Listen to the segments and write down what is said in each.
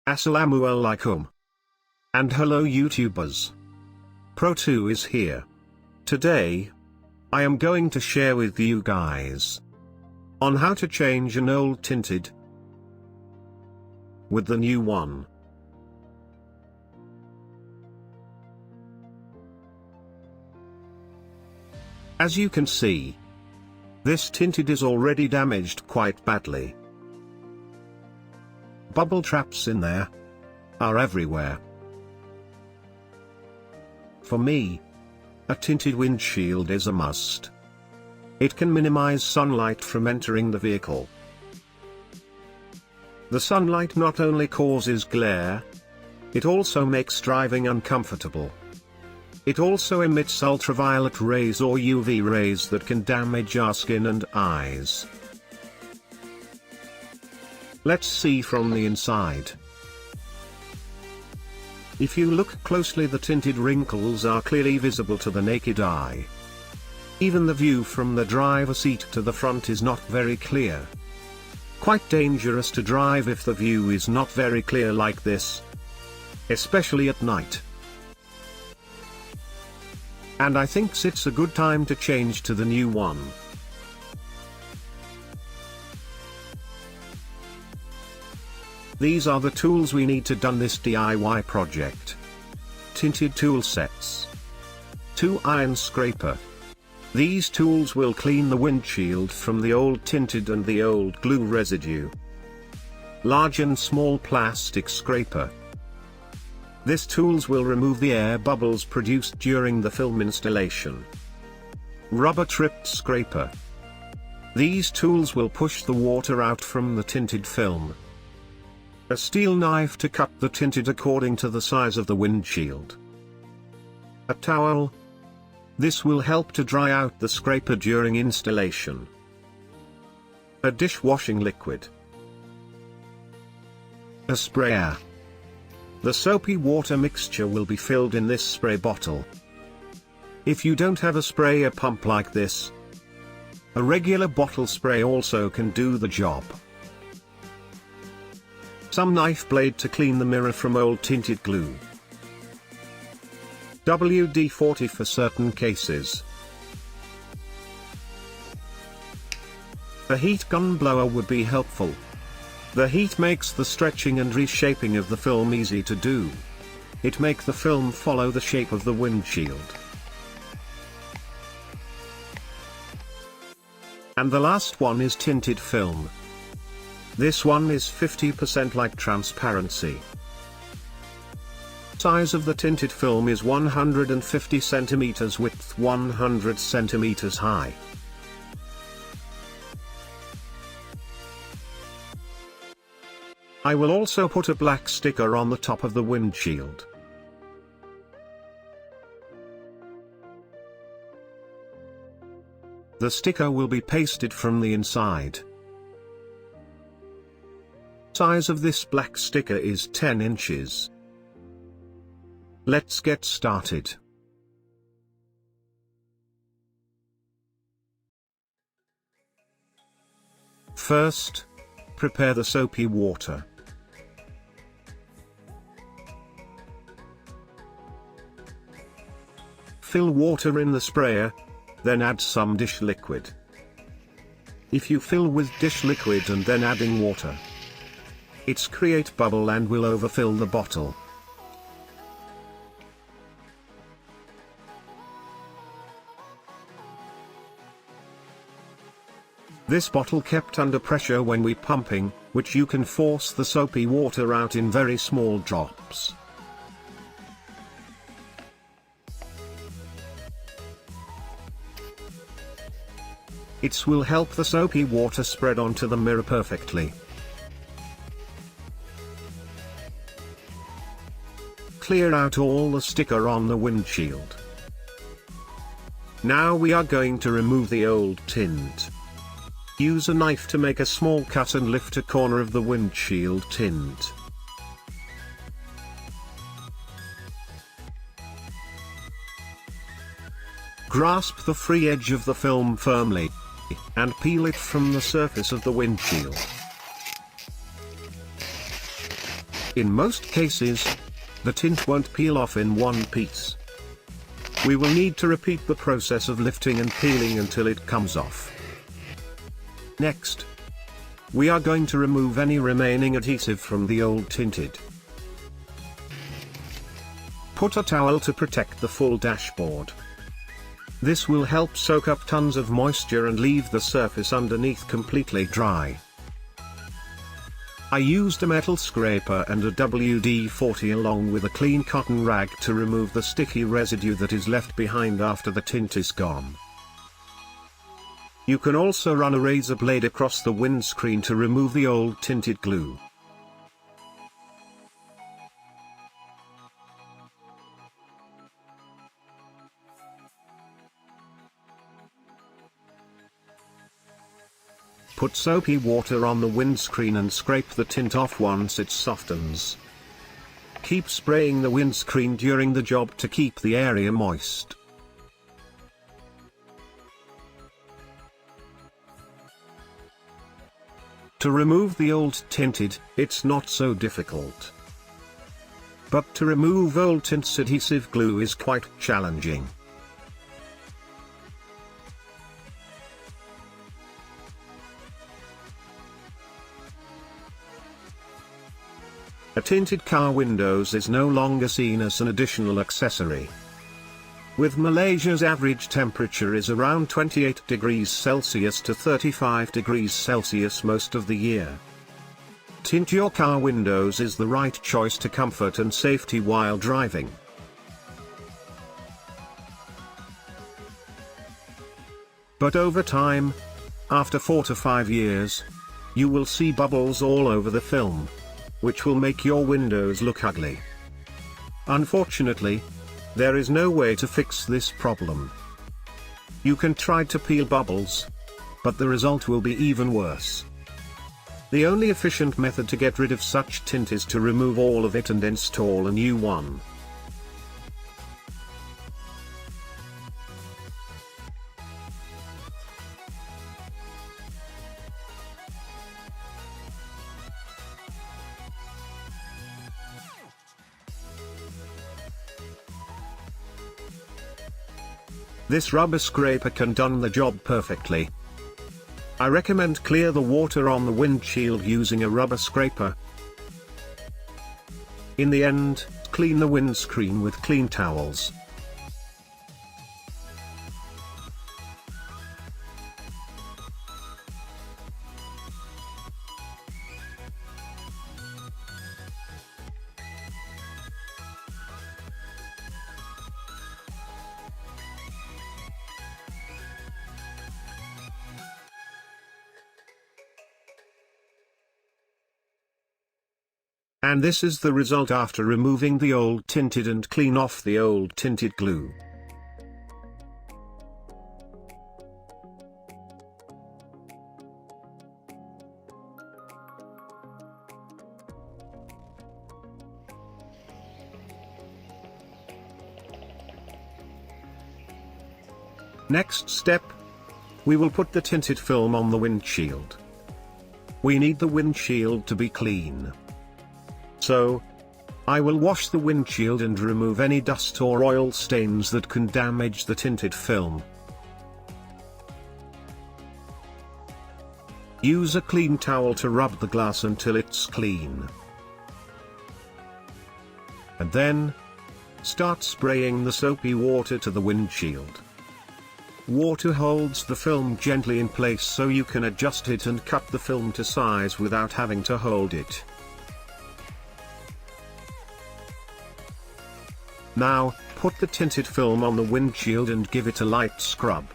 Assalamualaikum. And hello YouTubers. Pro 2 is here. Today, I am going to share with you guys on how to change an old tinted with the new one. As you can see, this tinted is already damaged quite badly. Bubble traps in there are everywhere. For me, a tinted windshield is a must. It can minimize sunlight from entering the vehicle. The sunlight not only causes glare, it also makes driving uncomfortable. It also emits ultraviolet rays or UV rays that can damage our skin and eyes. Let's see from the inside. If you look closely, the tinted wrinkles are clearly visible to the naked eye. Even the view from the driver's seat to the front is not very clear. Quite dangerous to drive if the view is not very clear like this, especially at night. And I think it's a good time to change to the new one. These are the tools we need to done this DIY project. Tinted tool sets. 2 iron scraper. These tools will clean the windshield from the old tinted and the old glue residue. Large and small plastic scraper. This tools will remove the air bubbles produced during the film installation. Rubber tripped scraper. These tools will push the water out from the tinted film. A steel knife to cut the tinted according to the size of the windshield. A towel. This will help to dry out the scraper during installation. A dishwashing liquid. A sprayer. The soapy water mixture will be filled in this spray bottle. If you don't have a sprayer pump like this, a regular bottle spray also can do the job. Some knife blade to clean the mirror from old tinted glue. WD-40 for certain cases. A heat gun blower would be helpful. The heat makes the stretching and reshaping of the film easy to do. It makes the film follow the shape of the windshield. And the last one is tinted film. This one is 50% like transparency. Size of the tinted film is 150 centimeters width, 100 centimeters high. I will also put a black sticker on the top of the windshield. The sticker will be pasted from the inside. Size of this black sticker is 10 inches. Let's get started. First, prepare the soapy water. Fill water in the sprayer, then add some dish liquid. If you fill with dish liquid and then adding water, it's create bubble and will overfill the bottle. This bottle kept under pressure when we pumping, which you can force the soapy water out in very small drops. It will help the soapy water spread onto the mirror perfectly. Clear out all the sticker on the windshield. Now we are going to remove the old tint. Use a knife to make a small cut and lift a corner of the windshield tint. Grasp the free edge of the film firmly and peel it from the surface of the windshield. In most cases, the tint won't peel off in one piece. We will need to repeat the process of lifting and peeling until it comes off. Next, we are going to remove any remaining adhesive from the old tinted. Put a towel to protect the full dashboard. This will help soak up tons of moisture and leave the surface underneath completely dry. I used a metal scraper and a WD-40 along with a clean cotton rag to remove the sticky residue that is left behind after the tint is gone. You can also run a razor blade across the windscreen to remove the old tinted glue. Put soapy water on the windscreen and scrape the tint off once it softens. Keep spraying the windscreen during the job to keep the area moist. To remove the old tinted, it's not so difficult. But to remove old tint's adhesive glue is quite challenging. A tinted car windows is no longer seen as an additional accessory. With Malaysia's average temperature is around 28 degrees Celsius to 35 degrees Celsius most of the year. Tint your car windows is the right choice to comfort and safety while driving. But over time, after 4 to 5 years, you will see bubbles all over the film, which will make your windows look ugly. Unfortunately, there is no way to fix this problem. You can try to peel bubbles, but the result will be even worse. The only efficient method to get rid of such tint is to remove all of it and install a new one. This rubber scraper can do the job perfectly. I recommend clear the water on the windshield using a rubber scraper. In the end, clean the windscreen with clean towels. And this is the result after removing the old tinted and clean off the old tinted glue. Next step, we will put the tinted film on the windshield. We need the windshield to be clean. So, I will wash the windshield and remove any dust or oil stains that can damage the tinted film. Use a clean towel to rub the glass until it's clean. And then, start spraying the soapy water to the windshield. Water holds the film gently in place so you can adjust it and cut the film to size without having to hold it. Now, put the tinted film on the windshield and give it a light scrub.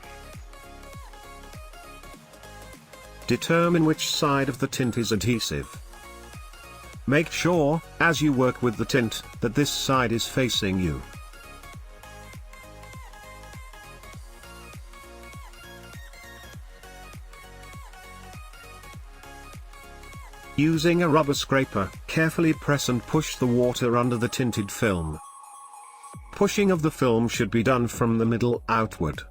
Determine which side of the tint is adhesive. Make sure, as you work with the tint, that this side is facing you. Using a rubber scraper, carefully press and push the water under the tinted film. Pushing of the film should be done from the middle outward.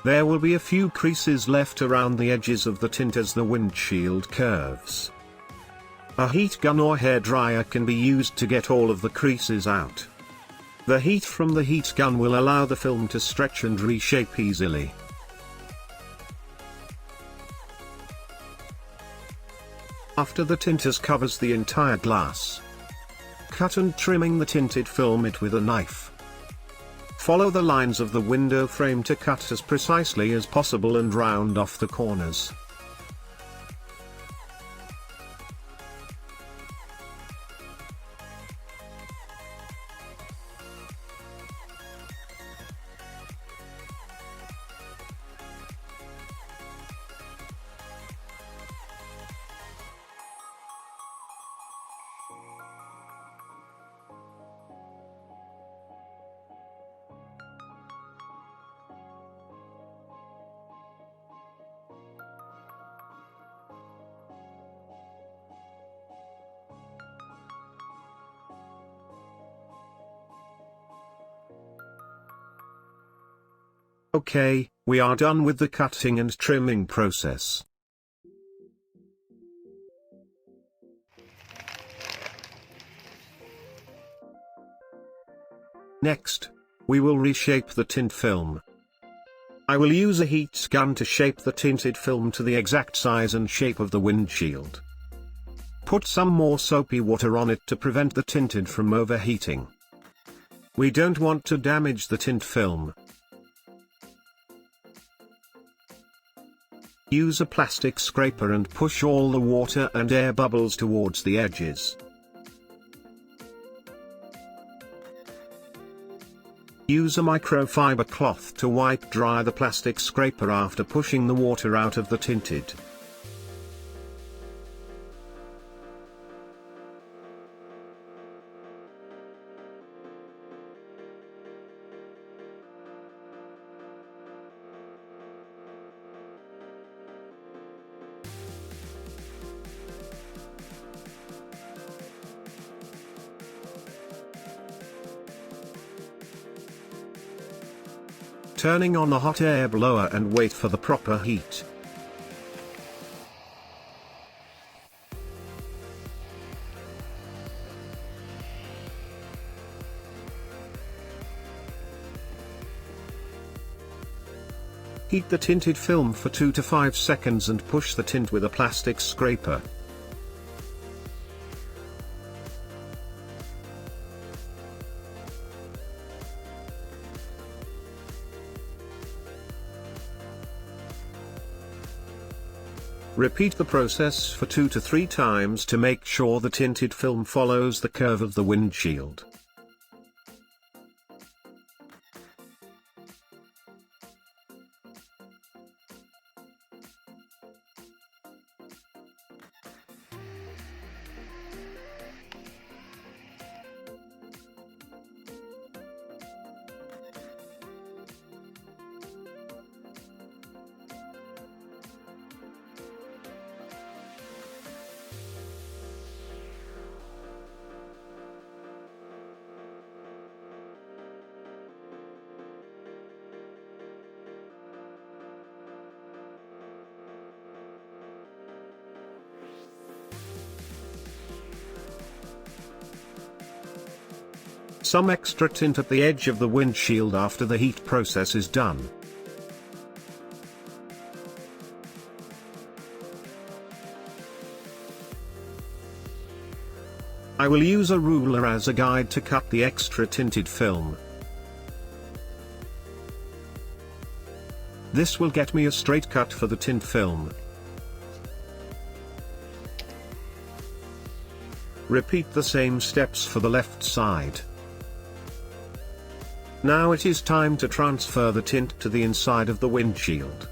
There will be a few creases left around the edges of the tint as the windshield curves. A heat gun or hairdryer can be used to get all of the creases out. The heat from the heat gun will allow the film to stretch and reshape easily. After the tint has covers the entire glass, cut and trimming the tinted film it with a knife. Follow the lines of the window frame to cut as precisely as possible and round off the corners. Okay, we are done with the cutting and trimming process. Next, we will reshape the tint film. I will use a heat gun to shape the tinted film to the exact size and shape of the windshield. Put some more soapy water on it to prevent the tinted from overheating. We don't want to damage the tint film. Use a plastic scraper and push all the water and air bubbles towards the edges. Use a microfiber cloth to wipe dry the plastic scraper after pushing the water out of the tinted. Turning on a hot air blower and wait for the proper heat. Heat the tinted film for 2 to 5 seconds and push the tint with a plastic scraper. Repeat the process for 2 to 3 times to make sure the tinted film follows the curve of the windshield. Some extra tint at the edge of the windshield after the heat process is done. I will use a ruler as a guide to cut the extra tinted film. This will get me a straight cut for the tint film. Repeat the same steps for the left side. Now it is time to transfer the tint to the inside of the windshield.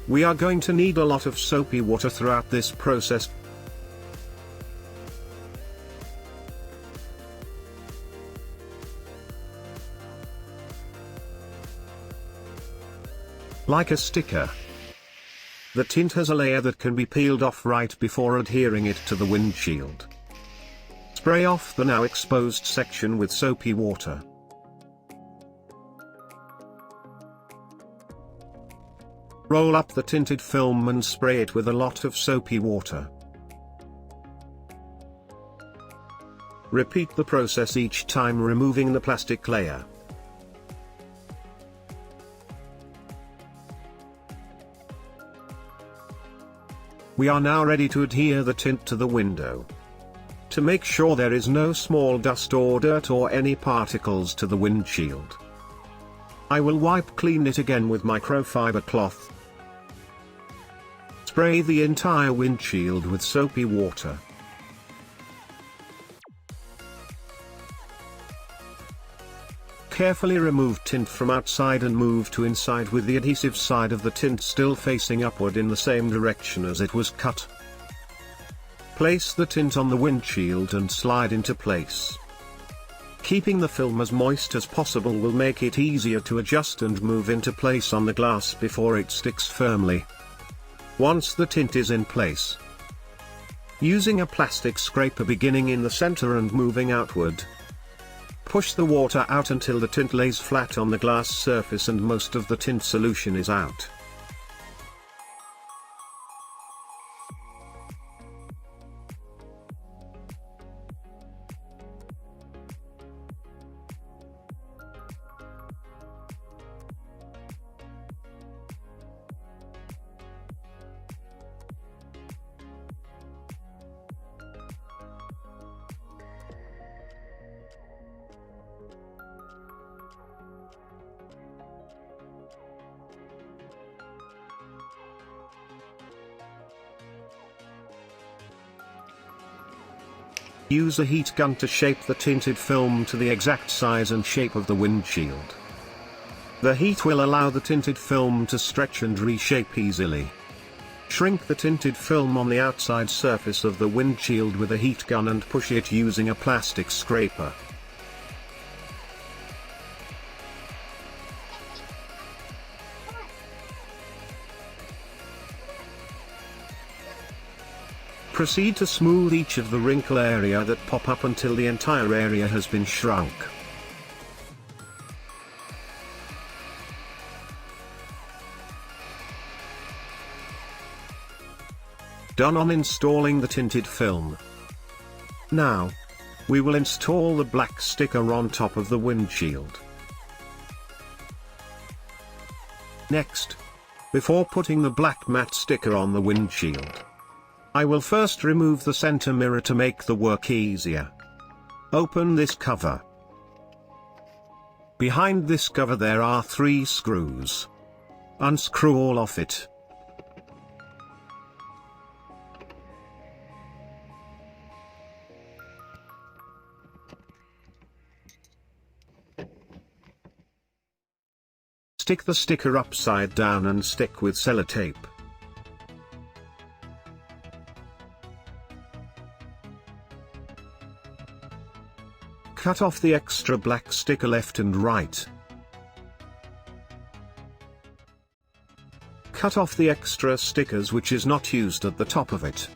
We are going to need a lot of soapy water throughout this process. Like a sticker. The tint has a layer that can be peeled off right before adhering it to the windshield. Spray off the now exposed section with soapy water. Roll up the tinted film and spray it with a lot of soapy water. Repeat the process each time, removing the plastic layer. We are now ready to adhere the tint to the window. To make sure there is no small dust or dirt or any particles to the windshield, I will wipe clean it again with microfiber cloth. Spray the entire windshield with soapy water. Carefully remove tint from outside and move to inside with the adhesive side of the tint still facing upward in the same direction as it was cut. Place the tint on the windshield and slide into place. Keeping the film as moist as possible will make it easier to adjust and move into place on the glass before it sticks firmly. Once the tint is in place, using a plastic scraper beginning in the center and moving outward, push the water out until the tint lays flat on the glass surface and most of the tint solution is out. Use a heat gun to shape the tinted film to the exact size and shape of the windshield. The heat will allow the tinted film to stretch and reshape easily. Shrink the tinted film on the outside surface of the windshield with a heat gun and push it using a plastic scraper. Proceed to smooth each of the wrinkle area that pop up until the entire area has been shrunk. Done on installing the tinted film. Now, we will install the black sticker on top of the windshield. Next, before putting the black matte sticker on the windshield, I will first remove the center mirror to make the work easier. Open this cover. Behind this cover there are 3 screws. Unscrew all of it. Stick the sticker upside down and stick with sellotape. Cut off the extra black sticker left and right. Cut off the extra stickers which is not used at the top of it.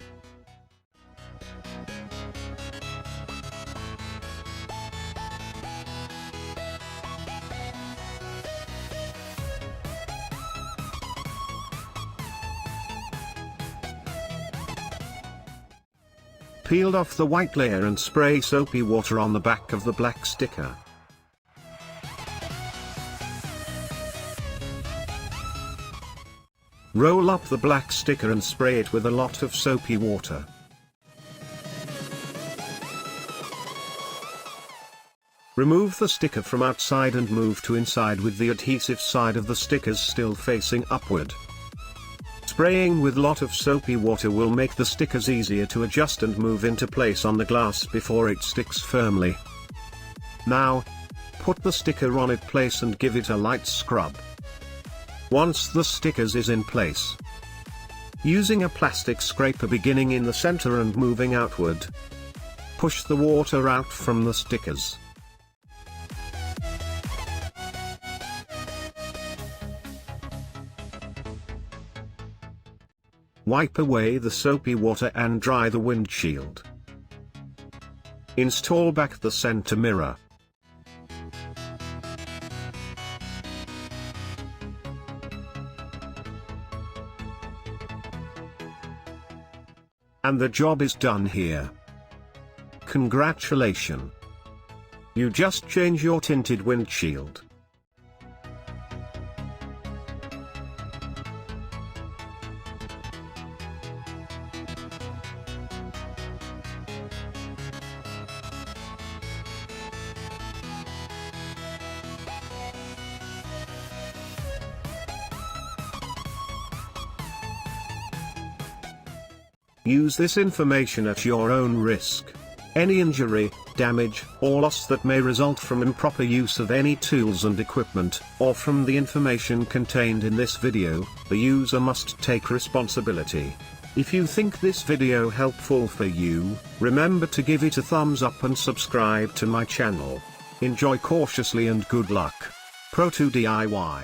Peeled off the white layer and spray soapy water on the back of the black sticker. Roll up the black sticker and spray it with a lot of soapy water. Remove the sticker from outside and move to inside with the adhesive side of the stickers still facing upward. Spraying with lot of soapy water will make the stickers easier to adjust and move into place on the glass before it sticks firmly. Now, put the sticker on its place and give it a light scrub. Once the stickers is in place, using a plastic scraper beginning in the center and moving outward, push the water out from the stickers. Wipe away the soapy water and dry the windshield. Install back the center mirror. And the job is done here. Congratulations! You just change your tinted windshield. Use this information at your own risk. Any injury, damage, or loss that may result from improper use of any tools and equipment, or from the information contained in this video, the user must take responsibility. If you think this video helpful for you, remember to give it a thumbs up and subscribe to my channel. Enjoy cautiously and good luck. Pro to DIY.